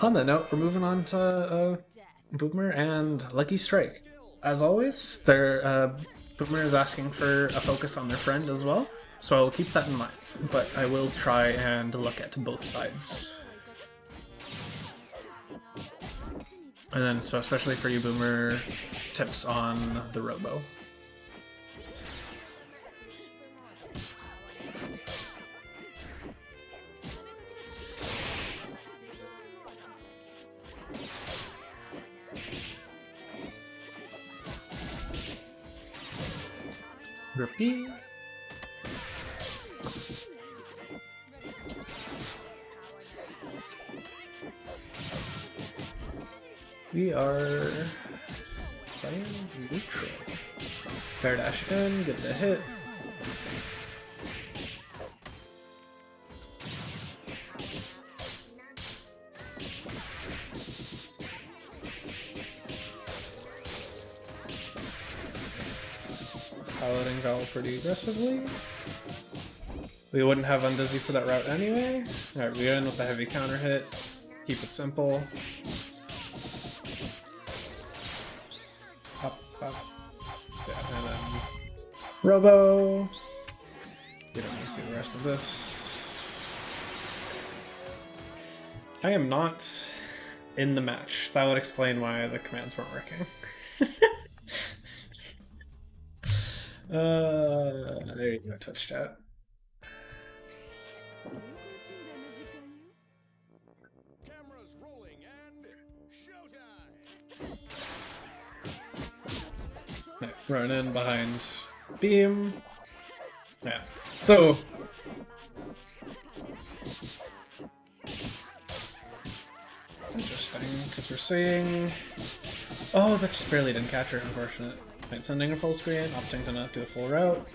On that note, we're moving on to Boomer and Lucky Strike. As always, Boomer is asking for a focus on their friend as well, so I'll keep that in mind. But I will try and look at both sides. And then, so especially for you, Boomer, tips on the Robo. Repeat. We are playing neutral. Fair dash in, get the hit. Piloting Val pretty aggressively. We wouldn't have Undizzy for that route anyway. Alright, we go in with the heavy counter hit. Keep it simple. Up, up. Yeah, and then Robo. We don't need to do the rest of this. I am not in the match. That would explain why the commands weren't working. There you go, Twitch chat. Cameras rolling and showtime. Yeah, run in behind beam. Yeah. So it's interesting because we're seeing. Oh, that just barely didn't catch her. Unfortunate. Right, sending a full screen, opting to not do a full route.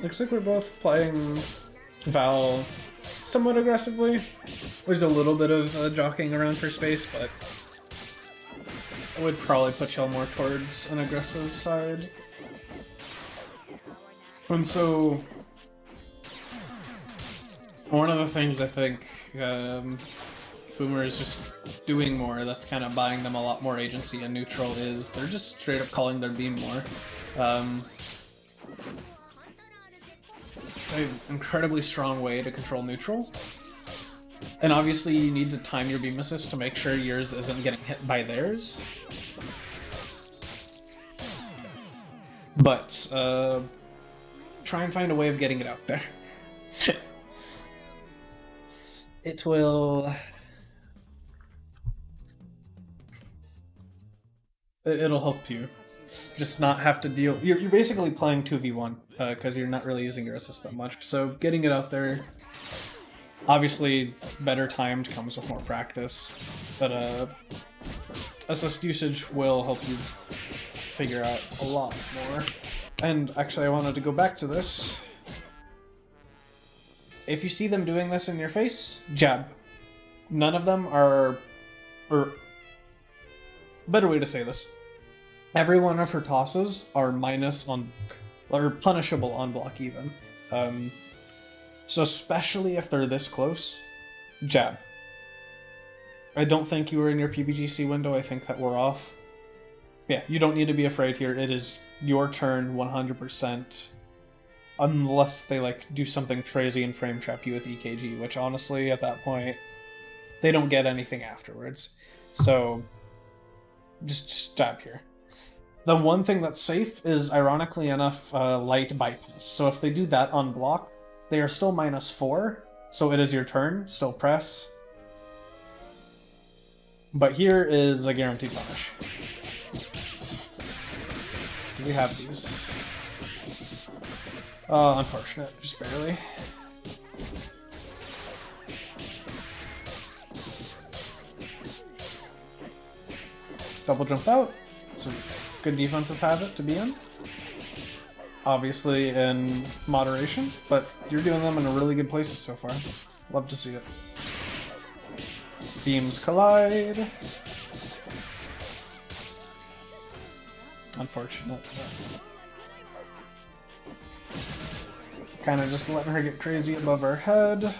Looks like we're both playing Val somewhat aggressively. There's a little bit of jockeying around for space, but I would probably put y'all more towards an aggressive side. And so, one of the things I think Boomer is just doing more that's kind of buying them a lot more agency in neutral is they're just straight up calling their beam more. It's an incredibly strong way to control neutral. And obviously you need to time your beam assist to make sure yours isn't getting hit by theirs. But try and find a way of getting it out there. It will... It'll help you. Just not have to deal... You're basically playing 2v1, because you're not really using your assist that much. So getting it out there, obviously better timed comes with more practice. But assist usage will help you figure out a lot more. And actually I wanted to go back to this. If you see them doing this in your face, jab. None of them are... Or... Better way to say this. Every one of her tosses are minus on... or punishable on block even. So especially if they're this close, jab. I don't think you were in your PBGC window, I think that we're off. Yeah, you don't need to be afraid here. It is your turn 100%. Unless they like do something crazy and frame trap you with EKG, which honestly at that point they don't get anything afterwards. So just stab here. The one thing that's safe is ironically enough light bypass. So if they do that on block, they are still -4. So it is your turn, still press. But here is a guaranteed punish. Do we have these? Unfortunate, just barely. Double jump out. It's a good defensive habit to be in. Obviously in moderation, but you're doing them in really good places so far. Love to see it. Beams collide. Unfortunate. Kind of just letting her get crazy above her head.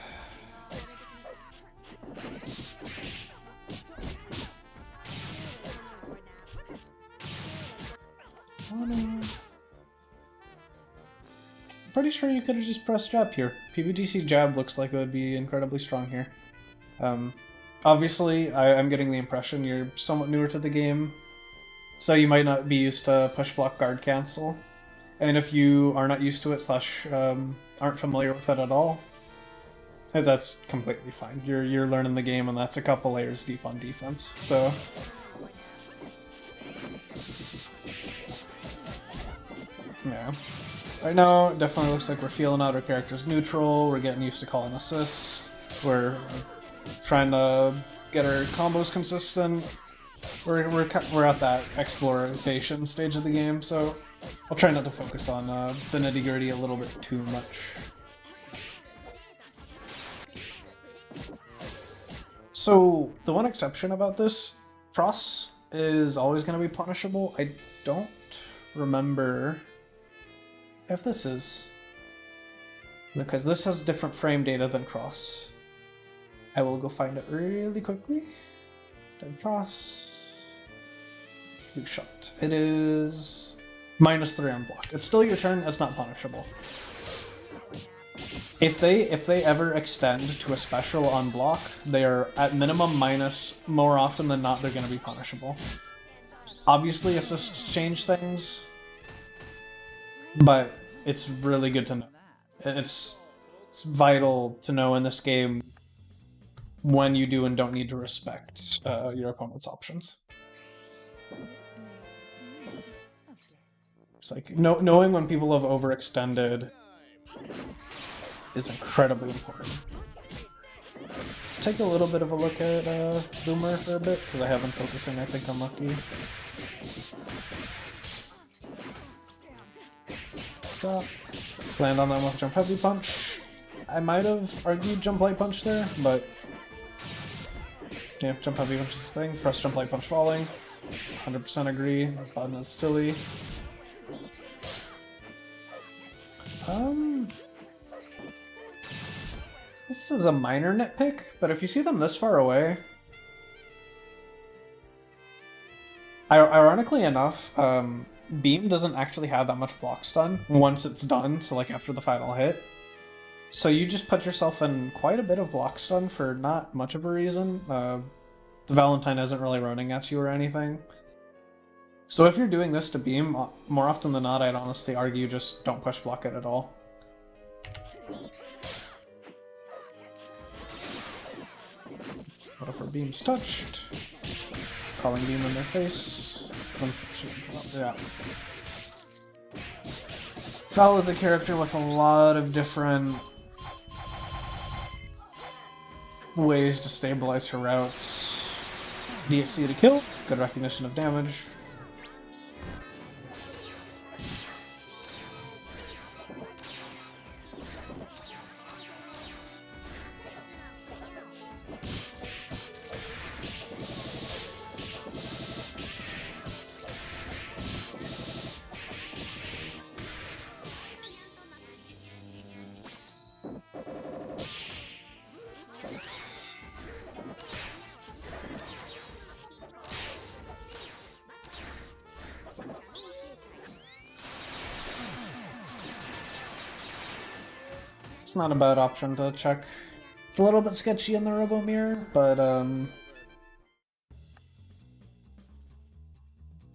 Pretty sure you could have just pressed jab here. PBTC jab looks like it would be incredibly strong here. Obviously, I'm getting the impression you're somewhat newer to the game, so you might not be used to push block guard cancel. And if you are not used to it / aren't familiar with it at all, that's completely fine. You're learning the game, and that's a couple layers deep on defense. So. Yeah. Right now, it definitely looks like we're feeling out our character's neutral, we're getting used to calling assists, we're trying to get our combos consistent. We're at that exploration stage of the game, so I'll try not to focus on the nitty-gritty a little bit too much. So, the one exception about this, cross is always going to be punishable. I don't remember if this is, because this has different frame data than cross. I will go find it really quickly. Then cross, flu shot. It is -3 on block. It's still your turn. It's not punishable. If they ever extend to a special on block, they are at minimum minus. More often than not, they're going to be punishable. Obviously, assists change things, but it's really good to know. It's vital to know in this game when you do and don't need to respect your opponent's options. It's like knowing when people have overextended is incredibly important. Take a little bit of a look at Boomer for a bit, because I have been focusing, I think, unlucky. Drop. Land on that with jump heavy punch. I might have argued jump light punch there, but yeah, jump heavy punch is the thing. Press jump light punch falling. 100% agree. That button is silly. This is a minor nitpick, but if you see them this far away, ironically enough, Beam doesn't actually have that much block stun once it's done, so like after the final hit. So you just put yourself in quite a bit of block stun for not much of a reason. The Valentine isn't really running at you or anything. So if you're doing this to Beam, more often than not, I'd honestly argue just don't push block it at all. What if our Beam's touched? Calling Beam in their face. Yeah. Val is a character with a lot of different ways to stabilize her routes. DXC to kill, good recognition of damage. It's not a bad option to check. It's a little bit sketchy in the Robo Mirror, but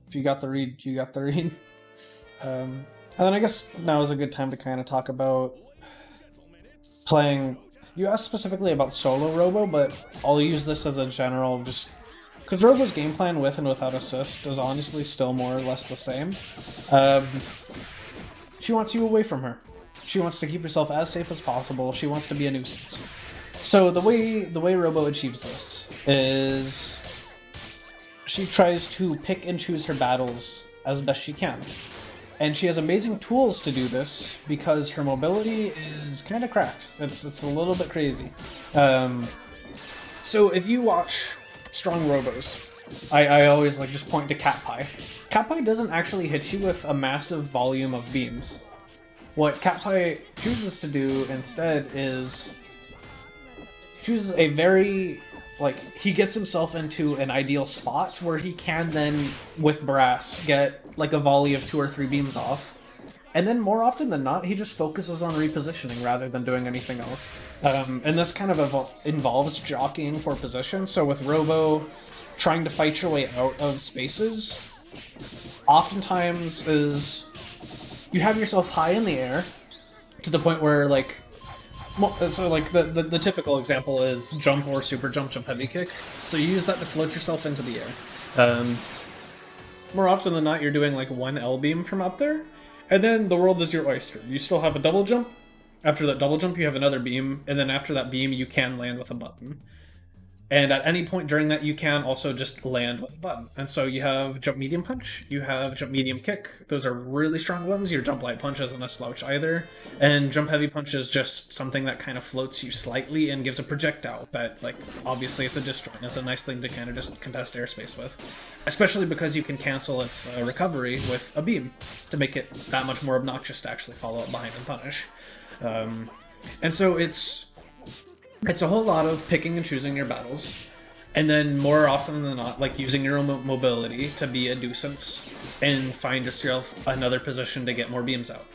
if you got the read, you got the read. And then I guess now is a good time to kind of talk about playing. You asked specifically about solo Robo, but I'll use this as a general, just because Robo's game plan with and without assist is honestly still more or less the same. She wants you away from her. She wants to keep herself as safe as possible. She wants to be a nuisance. So the way Robo achieves this is she tries to pick and choose her battles as best she can. And she has amazing tools to do this because her mobility is kind of cracked. It's a little bit crazy. So So if you watch strong robos, I always like just point to Cat Pie. Cat Pie doesn't actually hit you with a massive volume of beams. What Cat Pie chooses to do instead is chooses a very, like, he gets himself into an ideal spot where he can then, with Brass, get like a volley of 2 or 3 beams off. And then more often than not, he just focuses on repositioning rather than doing anything else. And this kind of involves jockeying for position. So with Robo, trying to fight your way out of spaces, oftentimes is you have yourself high in the air to the point where, like, so like the typical example is jump or super jump, jump heavy kick. So you use that to float yourself into the air. More often than not, you're doing like 1 L beam from up there, and then the world is your oyster. You still have a double jump. After that double jump, you have another beam, and then after that beam, you can land with a button. And at any point during that, you can also just land with a button. And so you have jump medium punch, you have jump medium kick. Those are really strong ones. Your jump light punch isn't a slouch either. And jump heavy punch is just something that kind of floats you slightly and gives a projectile that, like, obviously it's a disjoint. It's a nice thing to kind of just contest airspace with. Especially because you can cancel its recovery with a beam to make it that much more obnoxious to actually follow up behind and punish. And so it's a whole lot of picking and choosing your battles, and then more often than not, like, using your own mobility to be a nuisance and find yourself another position to get more beams out.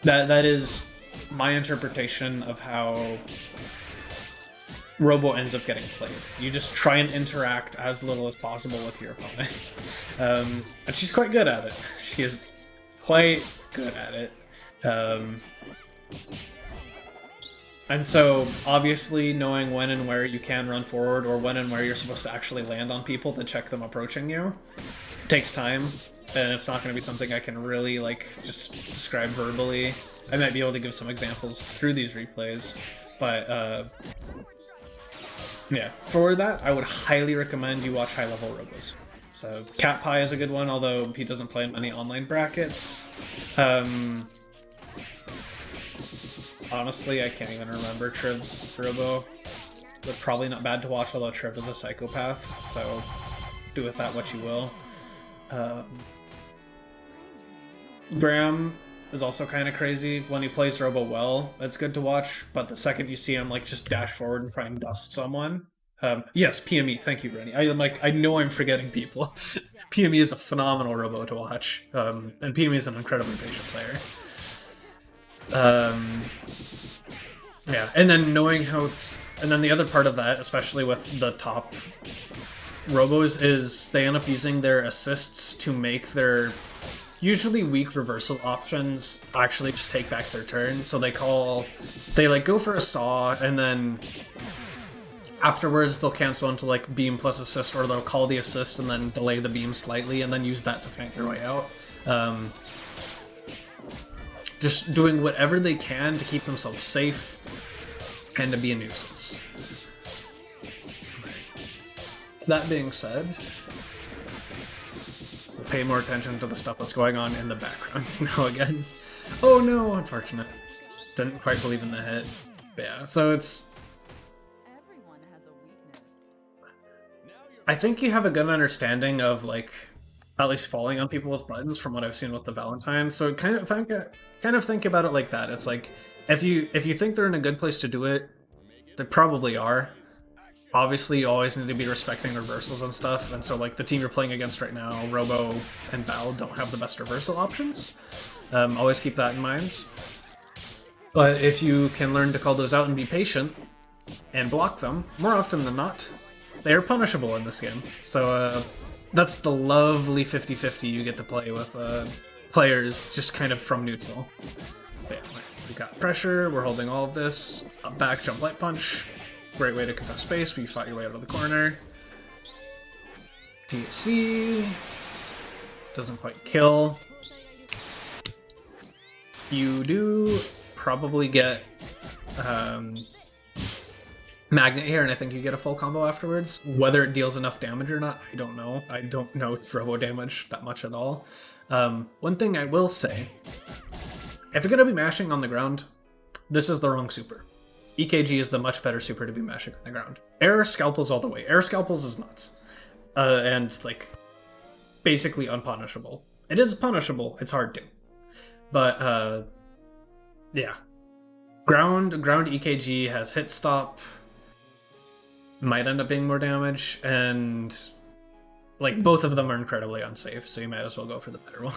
That is my interpretation of how Robo ends up getting played. You just try and interact as little as possible with your opponent. And she's quite good at it. She is quite good at it. And so, obviously, knowing when and where you can run forward, or when and where you're supposed to actually land on people to check them approaching you, takes time, and it's not going to be something I can really, like, just describe verbally. I might be able to give some examples through these replays, but, yeah, for that, I would highly recommend you watch high-level robos. So, Cat Pie is a good one, although he doesn't play in many online brackets. Honestly, I can't even remember Triv's Robo. But probably not bad to watch, although Triv is a psychopath, so do with that what you will. Graham is also kind of crazy. When he plays Robo well, it's good to watch, but the second you see him, like, just dash forward and try and dust someone... yes, PME, thank you, Rennie. I know I'm forgetting people. PME is a phenomenal Robo to watch, and PME is an incredibly patient player. Yeah, and then knowing how... and then the other part of that, especially with the top Robos, is they end up using their assists to make their usually weak reversal options actually just take back their turn. So they like go for a saw, and then afterwards they'll cancel into like beam plus assist, or they'll call the assist and then delay the beam slightly and then use that to flank their way out. Just doing whatever they can to keep themselves safe and to be a nuisance. That being said, we'll pay more attention to the stuff that's going on in the background now again. Oh no, unfortunate. Didn't quite believe in the hit. But yeah, so it's... Everyone has a weakness. I think you have a good understanding of, like, at least falling on people with buttons from what I've seen with the Valentine. So kind of think about it like that. It's like, if you think they're in a good place to do it, they probably are. Obviously, you always need to be respecting reversals and stuff, and so, like, the team you're playing against right now, Robo and Val, don't have the best reversal options. Always keep that in mind. But if you can learn to call those out and be patient, and block them, more often than not, they are punishable in this game. So, that's the lovely 50-50 you get to play with players just kind of from neutral. But yeah, we got pressure, we're holding all of this. Up back, jump light punch. Great way to contest space, but you fought your way out of the corner. TC. Doesn't quite kill. You do probably get Magnet here, and I think you get a full combo afterwards. Whether it deals enough damage or not, I don't know. I don't know Robo damage that much at all. One thing I will say, if you're going to be mashing on the ground, this is the wrong super. EKG is the much better super to be mashing on the ground. Air scalpels all the way. Air scalpels is nuts. And like basically unpunishable. It is punishable, it's hard to. But yeah. Ground EKG has hit stop. Might end up being more damage, and like both of them are incredibly unsafe, so you might as well go for the better one.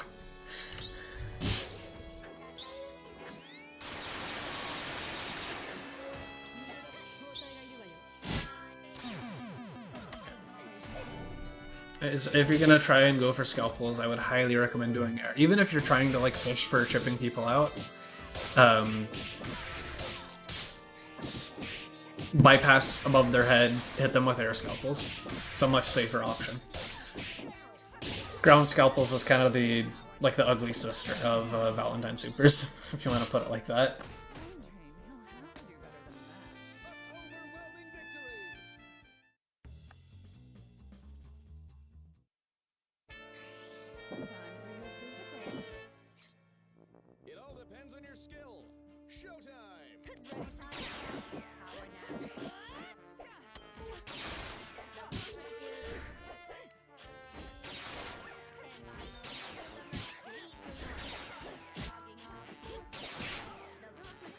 If you're gonna try and go for scalpels, I would highly recommend doing air. Even if you're trying to like fish for chipping people out, bypass above their head, hit them with air scalpels. It's a much safer option. Ground scalpels is kind of the ugly sister of Valentine supers, if you want to put it like that. It all depends on your skill. Showtime!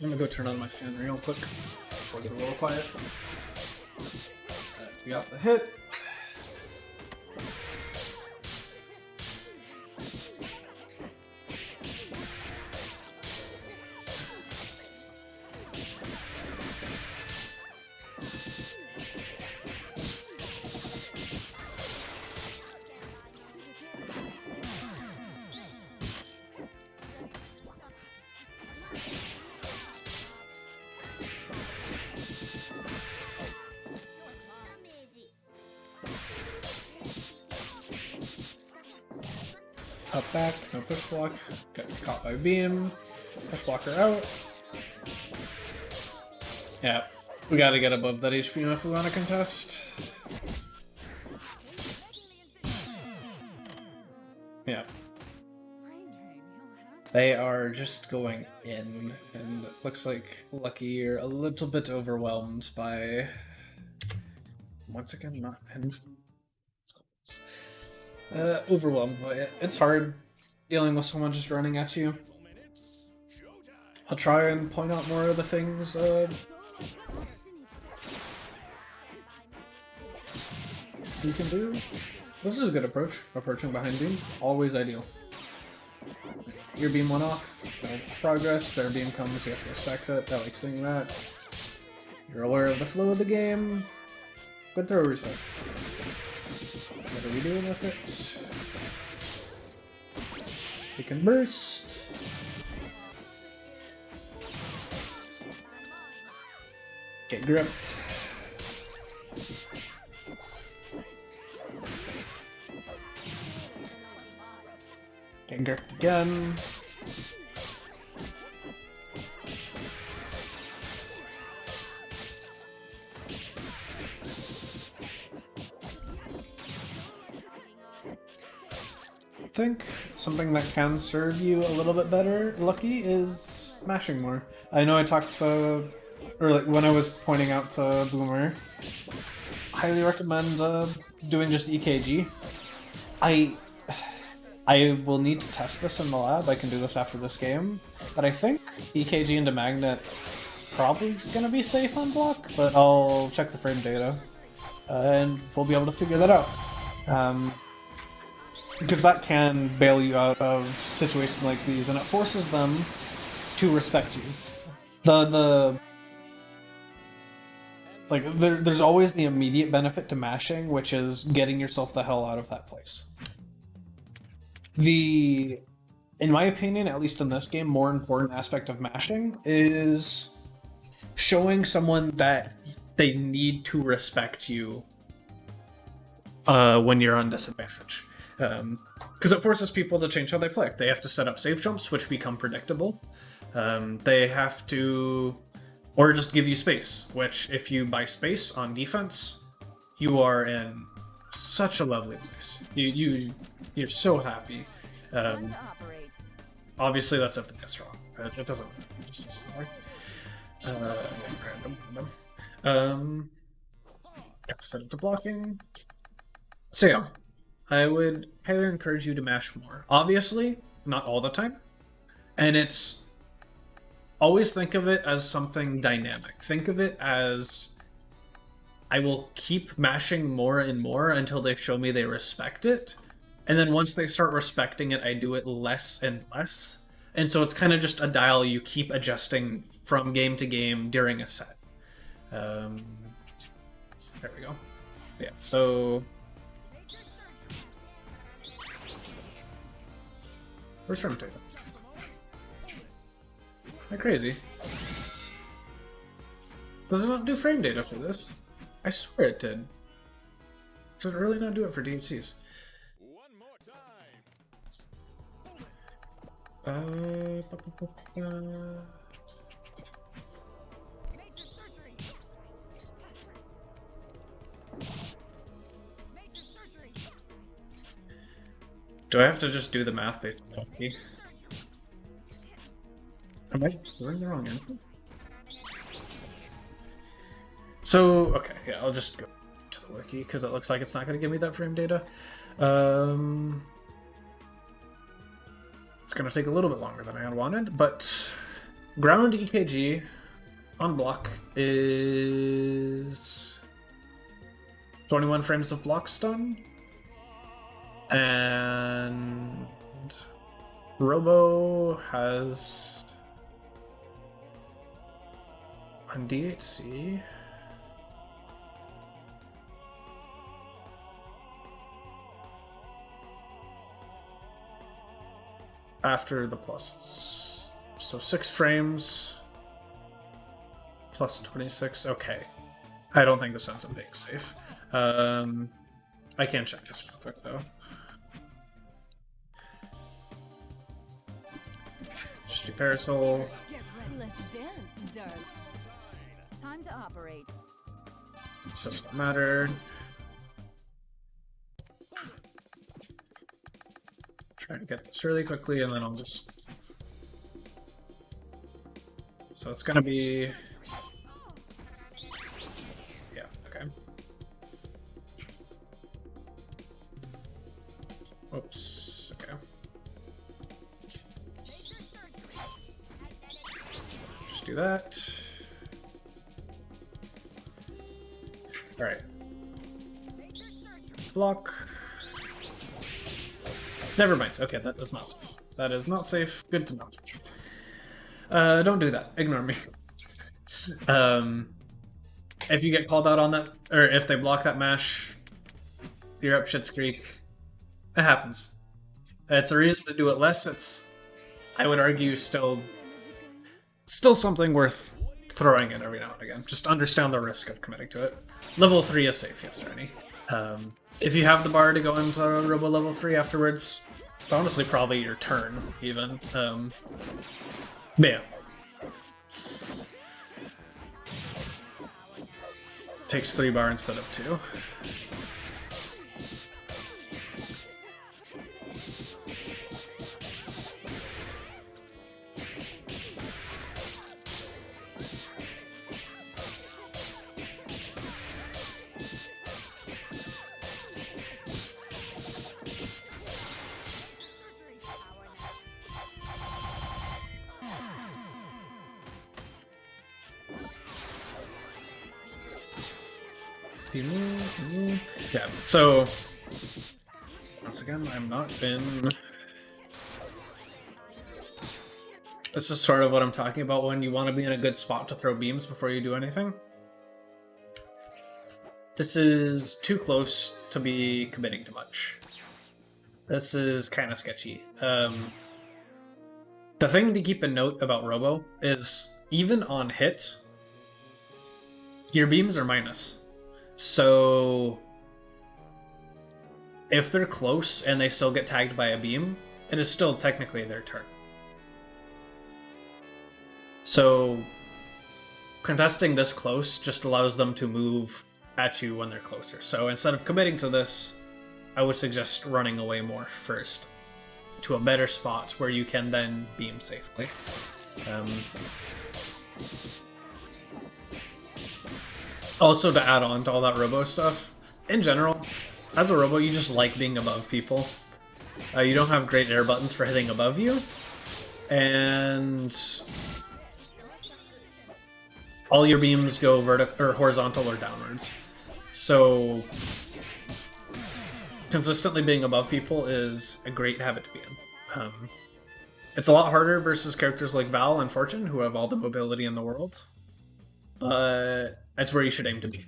I'm gonna go turn on my fan real quick before I get a little quiet. Alright, we got the hit. Up back, no push block. Got caught by beam. Push blocker out. Yeah, we gotta get above that HP if we want to contest. Yeah. They are just going in, and it looks like Lucky you're a little bit overwhelmed by... Once again, not end. Overwhelmed by it. It's hard dealing with someone just running at you. I'll try and point out more of the things you can do. This is a good approach. Approaching behind beam, always ideal. Your beam went off, no progress, their beam comes, you have to respect it. I like seeing that. You're aware of the flow of the game. Good throw reset. What are we doing with it? We can burst. Get gripped. Get gripped again. I think something that can serve you a little bit better, Lucky, is mashing more. I know I talked to, or like when I was pointing out to Boomer, highly recommend doing just EKG. I will need to test this in the lab. I can do this after this game, but I think EKG into Magnet is probably going to be safe on block, but I'll check the frame data, and we'll be able to figure that out. Because that can bail you out of situations like these, and it forces them to respect you. There's always the immediate benefit to mashing, which is getting yourself the hell out of that place. In my opinion, at least in this game, more important aspect of mashing is showing someone that they need to respect you when you're on disadvantage. Because it forces people to change how they play. They have to set up safe jumps, which become predictable. They have to... Or just give you space, which if you buy space on defense, you are in such a lovely place. You're so happy. Obviously that's if the gets wrong. It doesn't just Random. Gotta set it to blocking. So yeah, I would highly encourage you to mash more. Obviously, not all the time. And it's always think of it as something dynamic. Think of it as I will keep mashing more and more until they show me they respect it. And then once they start respecting it, I do it less and less. And so it's kind of just a dial you keep adjusting from game to game during a set. There we go. Yeah, so... Where's frame data? Am I crazy? Does it not do frame data for this? I swear it did. Does it really not do it for DHCs? One more time. Major surgery. Major surgery. Do I have to just do the math based on LP? Am I doing the wrong input? So, okay, yeah, I'll just go to the wiki because it looks like it's not going to give me that frame data. It's going to take a little bit longer than I had wanted, but ground EKG on block is 21 frames of block stun, and Robo has on DHC. After the pluses. So 6 frames plus 26. Okay. I don't think this ends up being safe. I can check this real quick though. Just do Parasol. Let's dance, darling. Time to operate. System matter. Trying to get this really quickly and then I'll just... So it's gonna be... Yeah, okay. Oops, okay. Just do that. Alright. Block. Never mind. Okay, that is not safe. That is not safe. Good to know. Don't do that. Ignore me. If you get called out on that, or if they block that mash, you're up shit's creek. It happens. It's a reason to do it less. It's, I would argue, still something worth throwing in every now and again. Just understand the risk of committing to it. Level 3 is safe, yes, Ernie. If you have the bar to go into Robo level 3 afterwards, it's honestly probably your turn, even. But yeah. Takes 3 bar instead of 2. Yeah, so once again, I'm not in... This is sort of what I'm talking about when you want to be in a good spot to throw beams before you do anything. This is too close to be committing to much. This is kind of sketchy. The thing to keep a note about Robo is even on hit, your beams are minus. So if they're close and they still get tagged by a beam, it is still technically their turn. So contesting this close just allows them to move at you when they're closer. So instead of committing to this, I would suggest running away more first to a better spot where you can then beam safely. Also, to add on to all that robo stuff, in general, as a robo, you just like being above people. You don't have great air buttons for hitting above you, and all your beams go vertical or horizontal or downwards. So consistently being above people is a great habit to be in. It's a lot harder versus characters like Val and Fortune, who have all the mobility in the world, but that's where you should aim to be.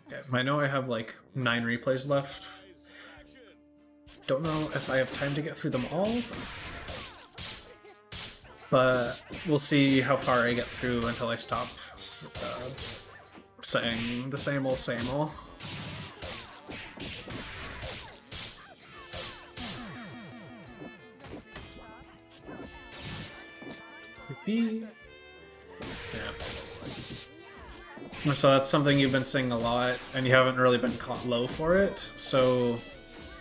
Okay, I know I have like 9 replays left. Don't know if I have time to get through them all, but we'll see how far I get through until I stop saying the same old, same old. Yeah. So that's something you've been seeing a lot, and you haven't really been caught low for it. So,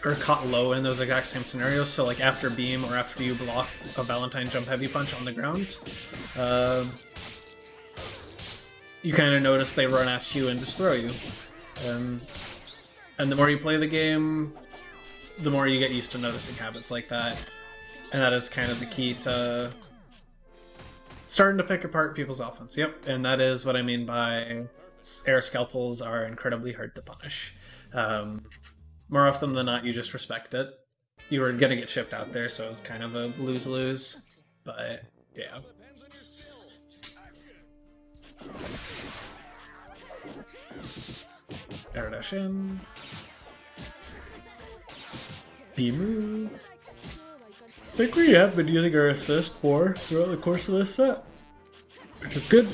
or caught low in those exact same scenarios. So like after beam or after you block a Valentine jump heavy punch on the ground, you kind of notice they run at you and just throw you. And the more you play the game, the more you get used to noticing habits like that. And that is kind of the key to starting to pick apart people's offense. Yep, and that is what I mean by air scalpels are incredibly hard to punish. More often than not, you just respect it. You were gonna get shipped out there, so it's kind of a lose-lose. But yeah. Air dash in. B-move. I think we have been using our assist more throughout the course of this set, which is good. I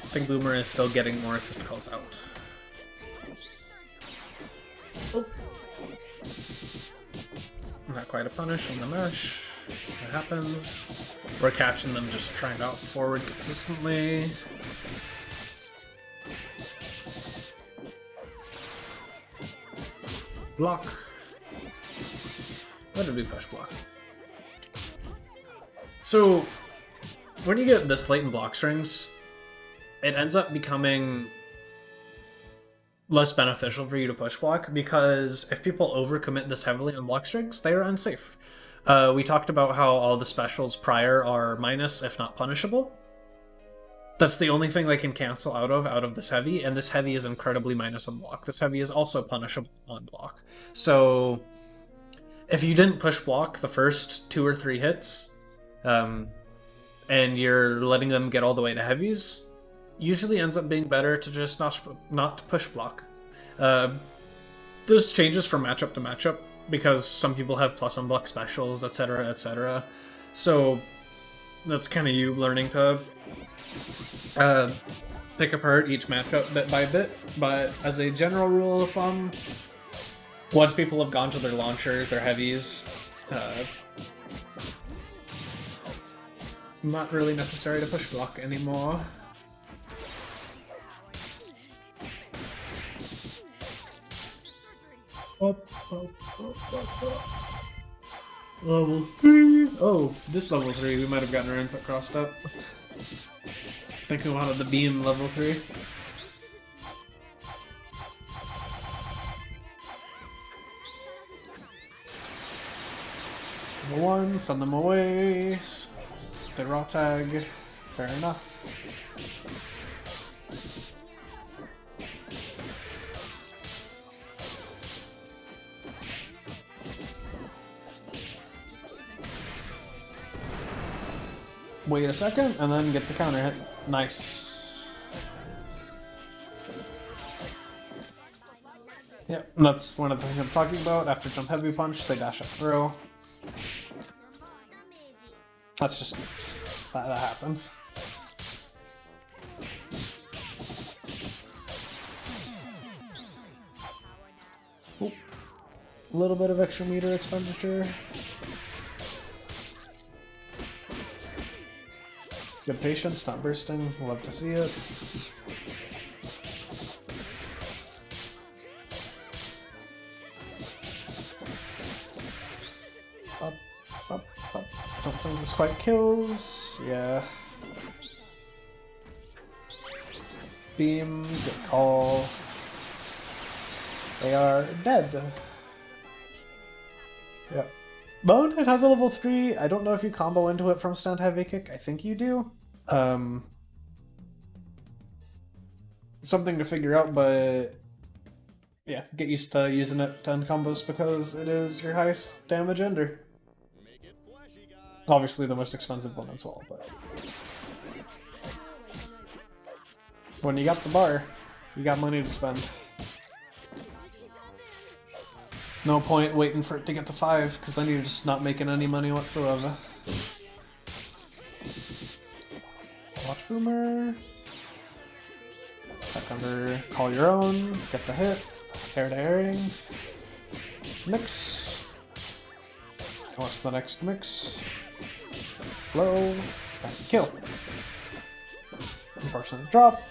think Boomer is still getting more assist calls out. Oh. Not quite a punish on the mesh. That happens. We're catching them just trying out forward consistently. Block. What did we push block? So, when you get this late in block strings, it ends up becoming less beneficial for you to push block, because if people overcommit this heavily on block strings, they are unsafe. We talked about how all the specials prior are minus, if not punishable. That's the only thing they can cancel out of this heavy, and this heavy is incredibly minus on block. This heavy is also punishable on block. So if you didn't push block the first 2 or 3 hits, and you're letting them get all the way to heavies, usually ends up being better to just not push block. This changes from matchup to matchup, because some people have plus on block specials, etc., etc. So that's kind of you learning to pick apart each matchup bit by bit. But as a general rule of thumb, once people have gone to their launcher, their heavies, it's not really necessary to push block anymore. Up. Level 3. Oh, this level 3, we might have gotten our input crossed up. I think we wanted the beam level 3. Number 1, send them away. They raw tag. Fair enough. Wait a second, and then get the counter hit. Nice. Yep, that's one of the things I'm talking about. After jump heavy punch, they dash up through. That's just that happens. Oop. A little bit of extra meter expenditure. Good patience, not bursting. Love to see it. Up, up, up. Don't find this quite kills. Yeah. Beam, good call. They are dead. Yeah. Mode, it has a level 3. I don't know if you combo into it from stand heavy kick. I think you do. Something to figure out, but yeah, get used to using it to end combos because it is your highest damage ender. Make it flashy, guys. Obviously the most expensive one as well, but when you got the bar, you got money to spend. No point waiting for it to get to 5, because then you're just not making any money whatsoever. Watch Boomer. Back under, call your own, get the hit, air to airing. Mix. What's the next mix? Blow, back to kill. Unfortunate drop.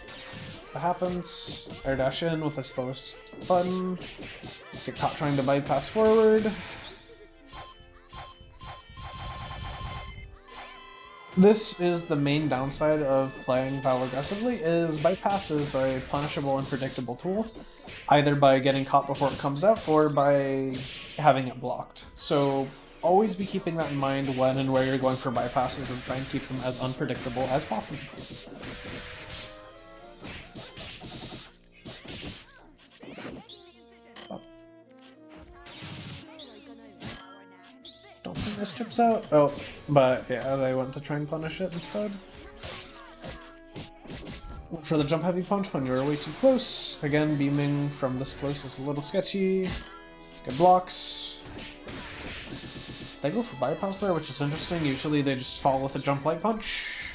That happens. Air dash in with the slowest button. Get caught trying to bypass forward. This is the main downside of playing Val aggressively, is bypass is a punishable and predictable tool, either by getting caught before it comes out or by having it blocked. So always be keeping that in mind when and where you're going for bypasses and try and keep them as unpredictable as possible. Don't think this chips out. Oh, but yeah, they went to try and punish it instead. For the jump heavy punch when you're way too close. Again, beaming from this close is a little sketchy. Good blocks. They go for bypass there, which is interesting. Usually they just fall with a jump light punch.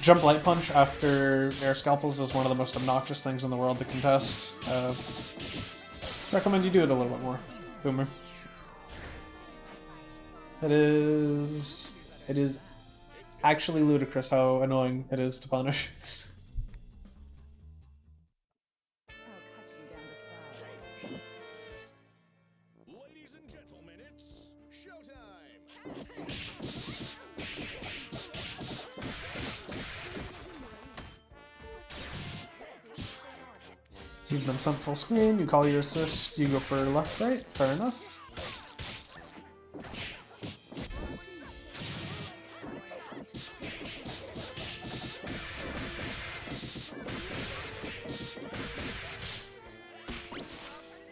Jump light punch after air scalpels is one of the most obnoxious things in the world to contest. Recommend you do it a little bit more, Boomer. It is actually ludicrous how annoying it is to punish. Ladies and gentlemen, it's showtime. You've been sent full screen, you call your assist, you go for left, right, fair enough.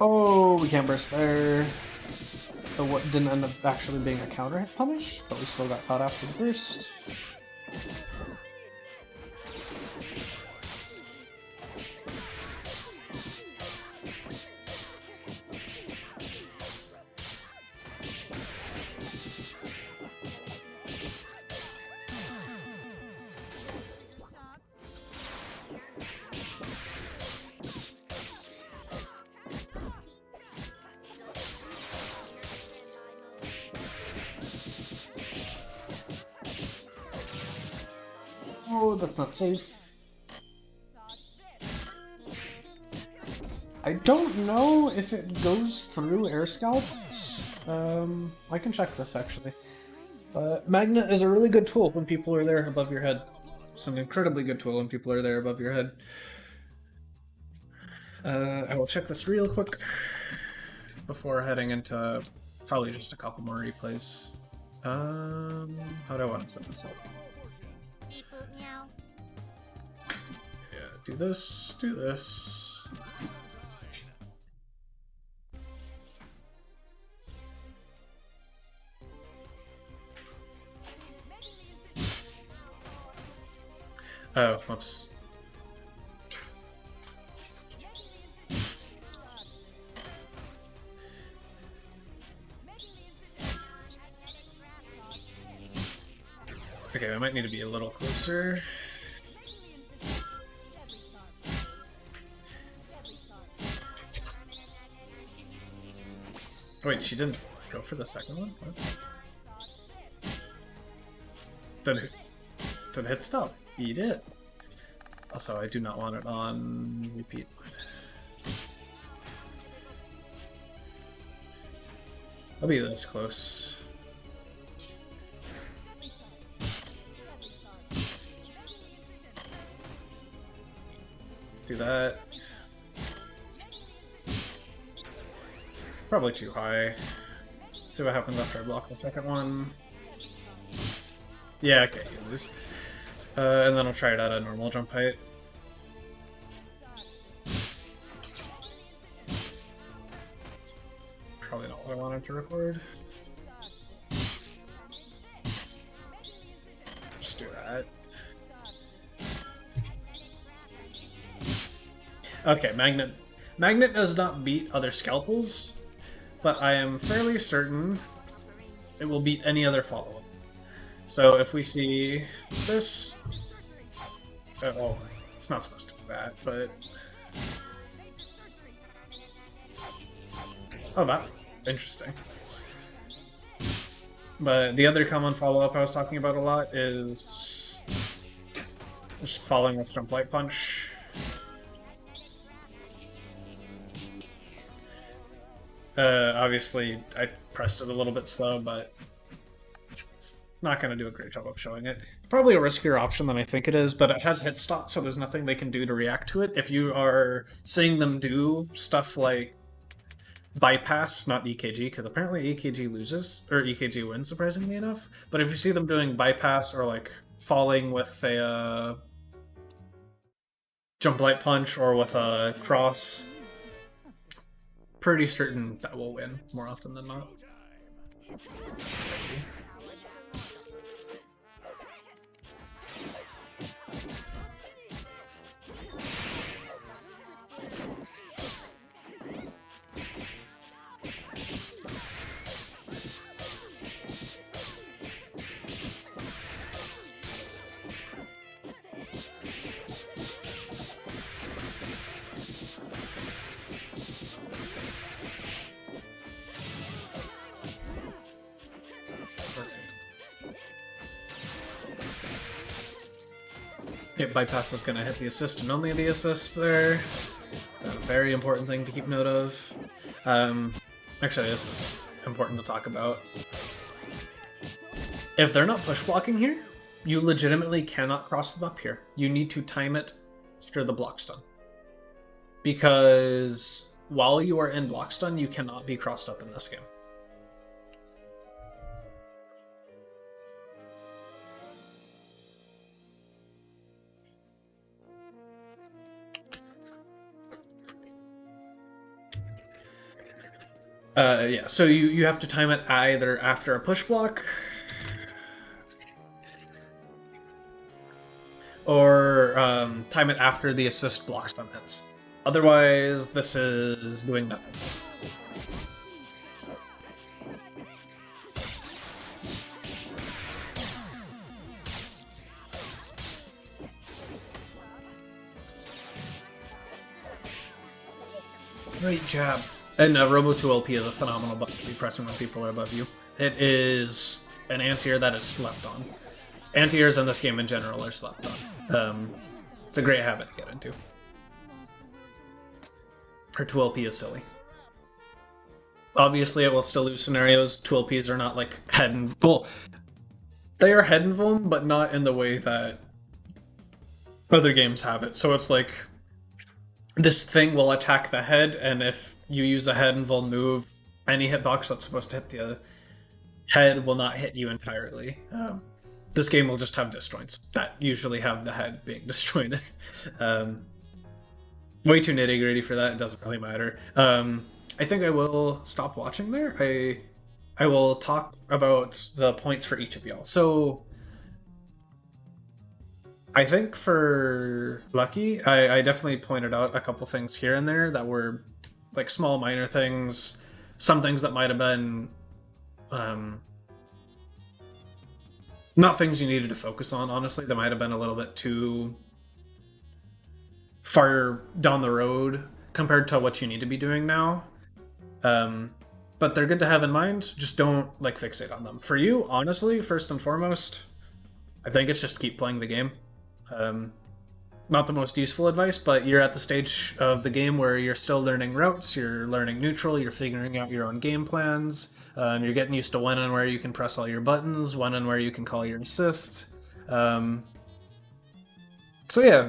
Oh, we can't burst there. So what didn't end up actually being a counter hit punish, but we still got caught after the burst. Oh, that's not safe. I don't know if it goes through air scalps. I can check this actually. Magnet is a really good tool when people are there above your head. It's an incredibly good tool when people are there above your head. I will check this real quick before heading into probably just a couple more replays. How do I want to set this up? Yeah, do this, do this. Oh, whoops. Okay, I might need to be a little closer. Wait, she didn't go for the second one? What? Did it hit stop? Eat it. Also, I do not want it on repeat. I'll be this close. Do that. Probably too high. See what happens after I block the second one. Yeah, okay, you lose. And then I'll try it at a normal jump height. Probably not what I wanted to record. Just do that. Okay, Magnet. Magnet does not beat other scalpels, but I am fairly certain it will beat any other follow-up. So if we see this... oh, it's not supposed to be that, but... oh, that... interesting. But the other common follow-up I was talking about a lot is... just following with Jump Light Punch. Obviously, I pressed it a little bit slow, but it's not going to do a great job of showing it. Probably a riskier option than I think it is, but it has hit stop, so there's nothing they can do to react to it. If you are seeing them do stuff like bypass, not EKG, because apparently EKG loses, or EKG wins, surprisingly enough. But if you see them doing bypass or like falling with a Jump Light Punch or with a cross, pretty certain that will win more often than not. Okay, bypass is going to hit the assist and only the assist there. A very important thing to keep note of. Actually, this is important to talk about. If they're not push blocking here, you legitimately cannot cross them up here. You need to time it after the block stun. Because while you are in block stun, you cannot be crossed up in this game. Yeah, so you have to time it either after a push block or time it after the assist block stun ends. Otherwise, this is doing nothing. Great jab. And Robo 2LP is a phenomenal button to be pressing when people are above you. It is an anti-air that is slept on. Anti-airs in this game in general are slept on. It's a great habit to get into. Her 2LP is silly. Obviously, it will still lose scenarios. 2LPs are not like head and... well, they are head and vuln, but not in the way that other games have it. So it's like, this thing will attack the head, and if you use a head and vuln move, any hitbox that's supposed to hit the head will not hit you entirely. This game will just have disjoints that usually have the head being disjointed. Way too nitty-gritty for that, it doesn't really matter. I think I will stop watching there. I will talk about the points for each of y'all. So I think for Lucky, I definitely pointed out a couple things here and there that were like small minor things, some things that might have been not things you needed to focus on, honestly. That might have been a little bit too far down the road compared to what you need to be doing now. But they're good to have in mind. Just don't like fixate on them. For you, honestly, first and foremost, I think it's just keep playing the game. Not the most useful advice, but you're at the stage of the game where you're still learning routes, you're learning neutral, you're figuring out your own game plans, you're getting used to when and where you can press all your buttons, when and where you can call your assist. So So yeah,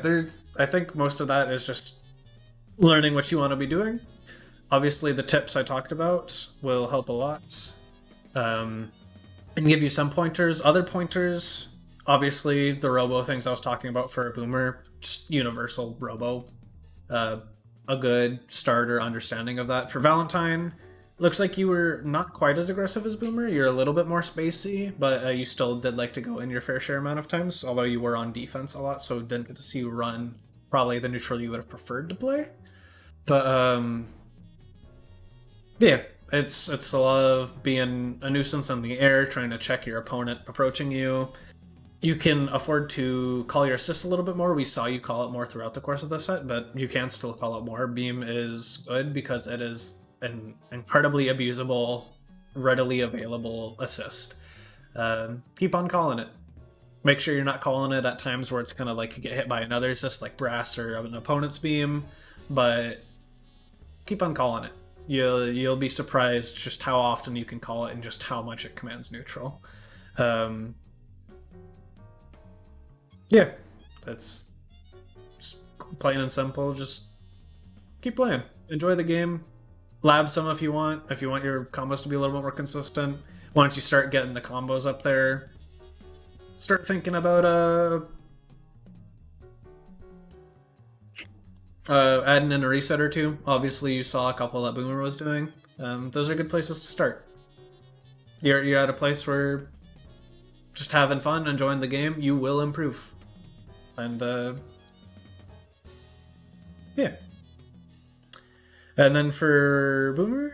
I think most of that is just learning what you want to be doing. Obviously, the tips I talked about will help a lot, and give you some pointers. Other pointers, obviously, the robo things I was talking about for a boomer, just universal robo. A good starter understanding of that. For Valentine, looks like you were not quite as aggressive as Boomer. You're a little bit more spacey, but you still did like to go in your fair share amount of times, although you were on defense a lot, so didn't get to see you run probably the neutral you would have preferred to play. But yeah, it's a lot of being a nuisance in the air, trying to check your opponent approaching you. You can afford to call your assist a little bit more. We saw you call it more throughout the course of the set, but you can still call it more. Beam is good because it is an incredibly abusable, readily available assist. Keep on calling it. Make sure you're not calling it at times where it's kind of like you get hit by another assist like Brass or an opponent's beam, but keep on calling it. You'll be surprised just how often you can call it and just how much it commands neutral. Yeah, that's just plain and simple. Just keep playing. Enjoy the game. Lab some if you want. If you want your combos to be a little bit more consistent. Once you start getting the combos up there, start thinking about adding in a reset or two. Obviously, you saw a couple that Boomer was doing. Those are good places to start. You're at a place where just having fun, enjoying the game, you will improve. And yeah. And then for Boomer,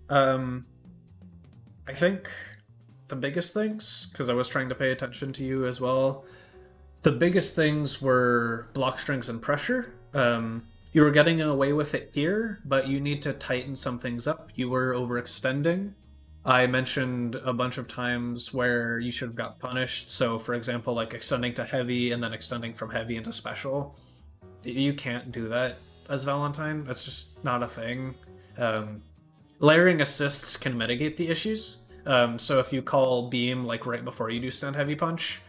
I think the biggest things, because I was trying to pay attention to you as well, the biggest things were block strings and pressure. You were getting away with it here, but you need to tighten some things up. You were overextending. I mentioned a bunch of times where you should have got punished. So, for example, like extending to heavy and then extending from heavy into special. You can't do that as Valentine. That's just not a thing. Layering assists can mitigate the issues. So if you call beam like right before you do stand heavy punch,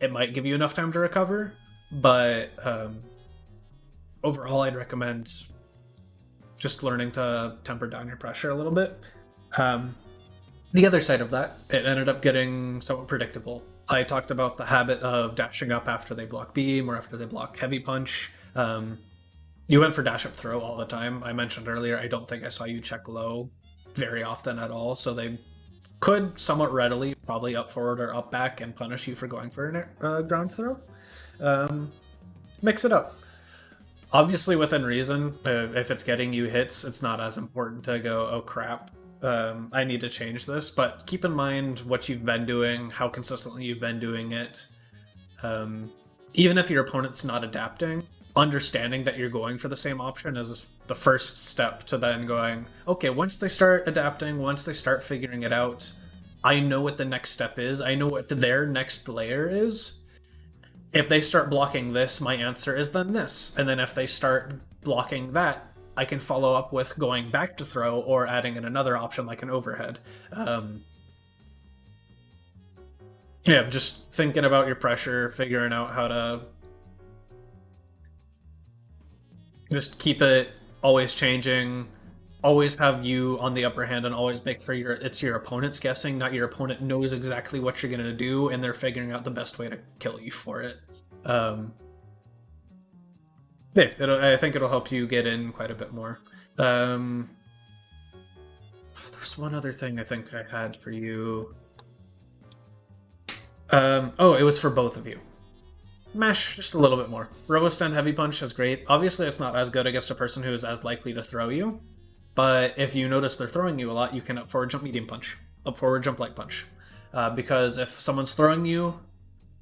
it might give you enough time to recover. But overall, I'd recommend just learning to temper down your pressure a little bit. The other side of that, it ended up getting somewhat predictable. I talked about the habit of dashing up after they block beam or after they block heavy punch. You went for dash up throw all the time. I mentioned earlier, I don't think I saw you check low very often at all, so they could somewhat readily probably up forward or up back and punish you for going for a ground throw. Mix it up. Obviously within reason. If it's getting you hits, it's not as important to go, oh crap, I need to change this, but keep in mind what you've been doing, how consistently you've been doing it. Even if your opponent's not adapting, understanding that you're going for the same option is the first step to then going, okay, once they start adapting, once they start figuring it out, I know what the next step is, I know what their next layer is. If they start blocking this, my answer is then this. And then if they start blocking that, I can follow up with going back to throw or adding in another option like an overhead. Yeah, just thinking about your pressure, figuring out how to just keep it always changing, always have you on the upper hand, and always make sure it's your opponent's guessing, not your opponent knows exactly what you're going to do, and they're figuring out the best way to kill you for it. Yeah, I think it'll help you get in quite a bit more. There's one other thing I think I had for you. Oh, it was for both of you. Mash just a little bit more. Robo-stand heavy punch is great. Obviously, it's not as good against a person who is as likely to throw you, but if you notice they're throwing you a lot, you can up forward jump medium punch, up forward jump light punch. Because if someone's throwing you,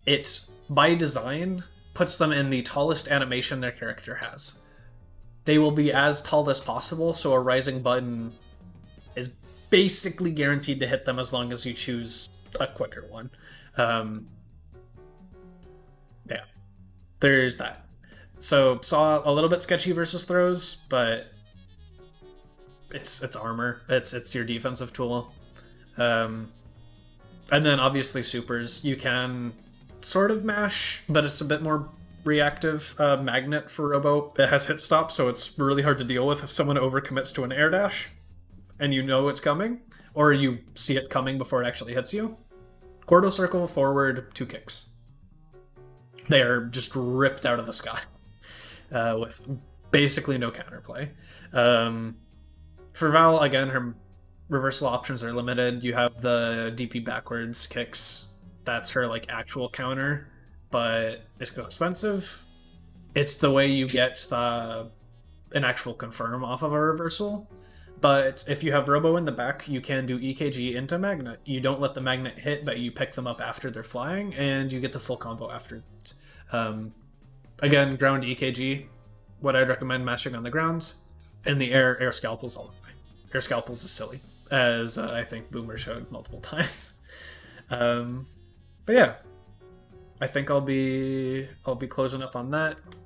it, by design, puts them in the tallest animation their character has. They will be as tall as possible, so a rising button is basically guaranteed to hit them as long as you choose a quicker one. Yeah, there's that. So saw a little bit sketchy versus throws, but it's armor. It's your defensive tool. And then obviously supers. You can sort of mash, but it's a bit more reactive magnet for Robo. It has hit stop, so it's really hard to deal with if someone overcommits to an air dash and you know it's coming, or you see it coming before it actually hits you. Quarter circle, forward, 2 kicks. They are just ripped out of the sky with basically no counterplay. For Val, again, her reversal options are limited. You have the DP backwards kicks. That's her like actual counter, but it's expensive. It's the way you get an actual confirm off of a reversal. But if you have Robo in the back, you can do EKG into Magnet. You don't let the Magnet hit, but you pick them up after they're flying, and you get the full combo after that. Again, ground EKG, what I'd recommend matching on the ground. In the air scalpels all the way. Air scalpels is silly, as I think Boomer showed multiple times. But yeah, I think I'll be closing up on that.